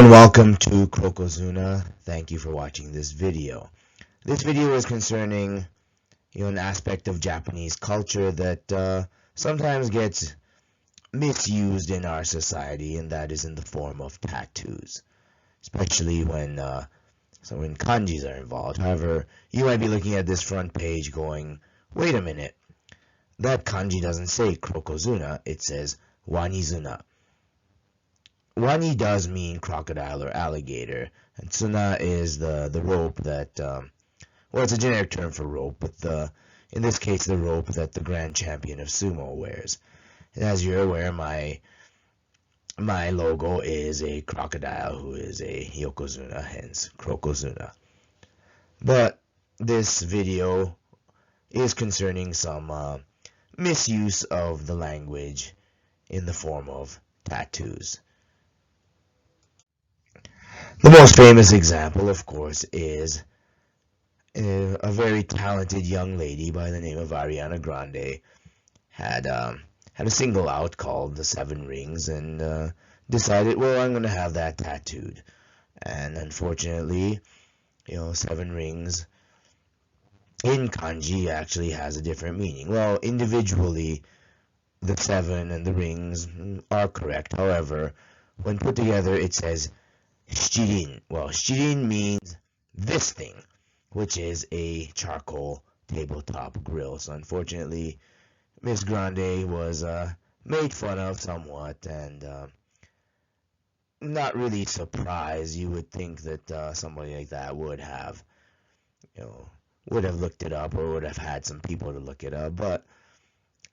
and welcome to Krokozuna. Thank you for watching this video. This video is concerning an aspect of Japanese culture that sometimes gets misused in our society, and that is in the form of tattoos, especially when kanjis are involved. However, you might be looking at this front page going, wait a minute, that kanji doesn't say Krokozuna, it says Wanizuna. Wani does mean crocodile or alligator, and tsuna is the rope that, well, it's a generic term for rope, but in this case, the rope that the grand champion of sumo wears. And as you're aware, my logo is a crocodile who is a yokozuna, hence Krokozuna. But this video is concerning some misuse of the language in the form of tattoos. The most famous example, of course, is a very talented young lady by the name of Ariana Grande had a single out called The Seven Rings and decided, well, I'm going to have that tattooed. And unfortunately, seven rings in kanji actually has a different meaning. Well, individually, the seven and the rings are correct. However, when put together, it says shirin. Well, shirin means this thing, which is a charcoal tabletop grill. So unfortunately, Miss Grande was made fun of somewhat, and not really surprised. You would think that somebody like that would have looked it up, or would have had some people to look it up, but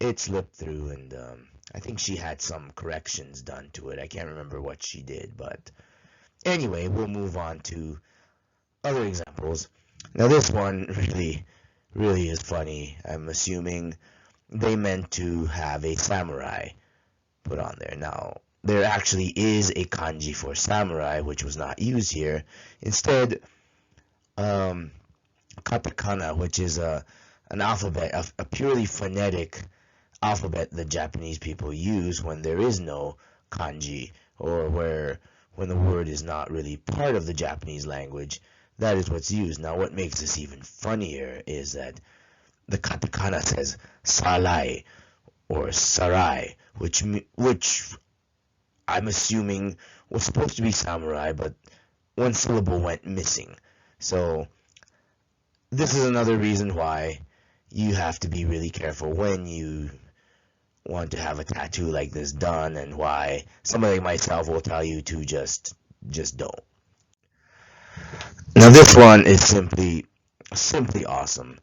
it slipped through, and I think she had some corrections done to it. I can't remember what she did, but anyway, we'll move on to other examples. Now this one really is funny. I'm assuming they meant to have a samurai put on there. Now, there actually is a kanji for samurai, which was not used here. Instead, katakana, which is an alphabet, a purely phonetic alphabet that Japanese people use when there is no kanji, or when the word is not really part of the Japanese language. That is what's used. Now, what makes this even funnier is that the katakana says sarai or sarai, which I'm assuming was supposed to be samurai, but one syllable went missing. So this is another reason why you have to be really careful when you want to have a tattoo like this done, and why somebody like myself will tell you to just don't. Now this one is simply awesome.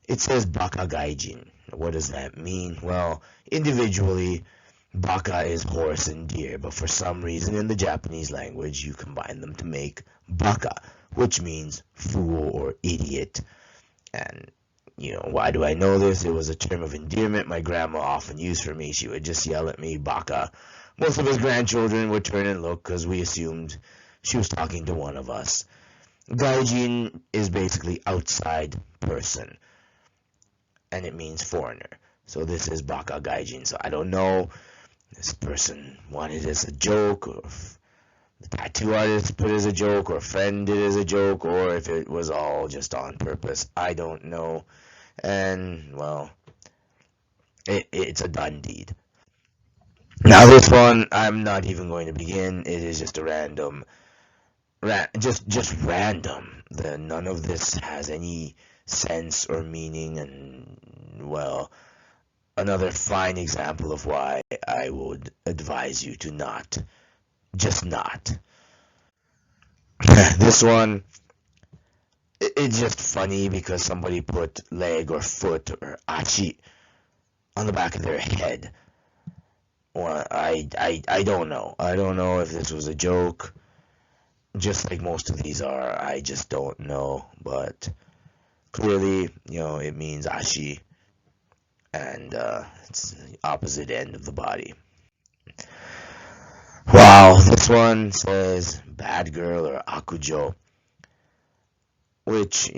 It says baka gaijin. What does that mean? Well, individually, baka is horse and deer, but for some reason in the Japanese language, you combine them to make baka, which means fool or idiot. And why do I know this? It was a term of endearment my grandma often used for me. She would just yell at me, baka. Most of his grandchildren would turn and look because we assumed she was talking to one of us. Gaijin is basically outside person, and it means foreigner. So this is baka gaijin. So I don't know, this person wanted it as a joke, or if the tattoo artist put it as a joke, or a friend did it as a joke, or if it was all just on purpose. I don't know. And, well, it's a done deed. Now this one, I'm not even going to begin. It is just a random, just random. None of this has any sense or meaning, and, well, another fine example of why I would advise you to just not. This one, it's just funny because somebody put leg or foot or achi on the back of their head. Or I don't know. I don't know if this was a joke, just like most of these are. I just don't know. But clearly, it means ashi, and it's the opposite end of the body. Wow, this one says bad girl or akujo, which,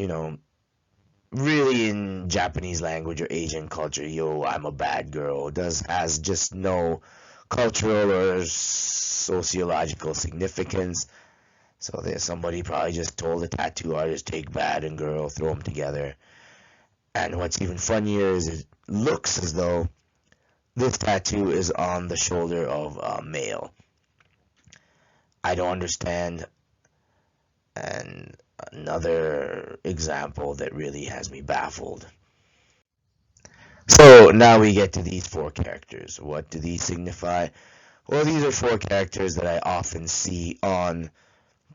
really in Japanese language or Asian culture, I'm a bad girl, has just no cultural or sociological significance. So there's somebody probably just told the tattoo artist, take bad and girl, throw them together. And what's even funnier is it looks as though this tattoo is on the shoulder of a male. I don't understand. And another example that really has me baffled. So now we get to these four characters. What do these signify? Well, these are four characters that I often see on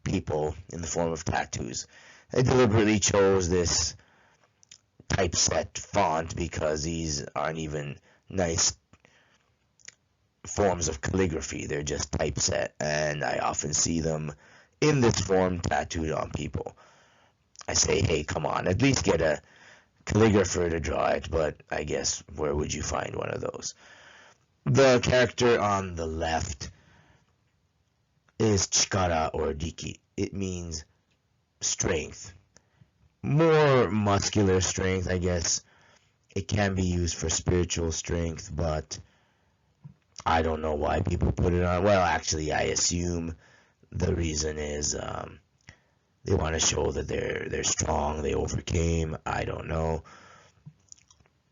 people in the form of tattoos. I deliberately chose this typeset font because these aren't even nice forms of calligraphy. They're just typeset, and I often see them in this form tattooed on people. I say, hey, come on, at least get a calligrapher to draw it, but I guess where would you find one of those? The character on the left is chikara or riki. It means strength. More muscular strength, I guess. It can be used for spiritual strength, but I don't know why people put it on. Well, actually, I assume the reason is they want to show that they're strong, they overcame. I don't know.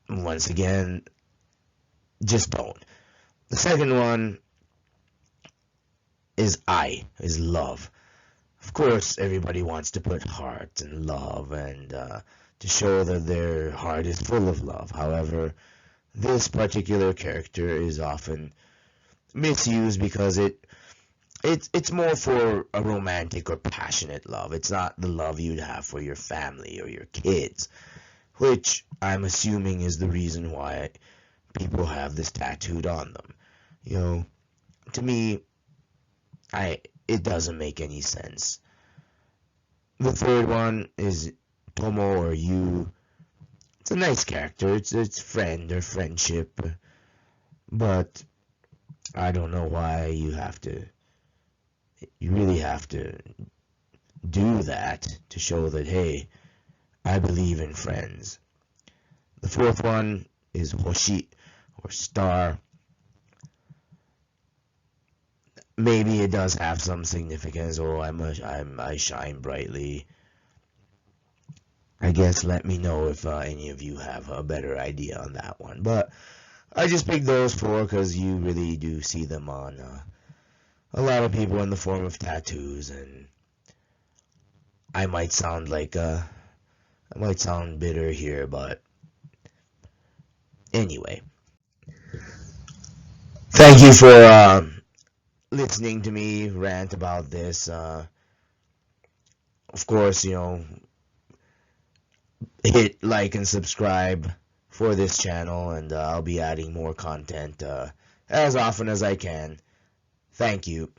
Once again, just don't. The second one is love. Of course, everybody wants to put heart and love and to show that their heart is full of love. However, this particular character is often misused because it's more for a romantic or passionate love. It's not the love you'd have for your family or your kids, which I'm assuming is the reason why people have this tattooed on them. You know, to me, it doesn't make any sense. The third one is Tomo or you. It's a nice character. It's friend or friendship, but I don't know why you really have to do that to show that, hey, I believe in friends. The fourth one is Hoshi or star. Maybe it does have some significance. Oh, I shine brightly. I guess let me know if any of you have a better idea on that one. But I just picked those four because you really do see them on a lot of people in the form of tattoos, and I might sound bitter here, but anyway, thank you for listening to me rant about this. Of course, hit like and subscribe for this channel, and I'll be adding more content as often as I can. Thank you.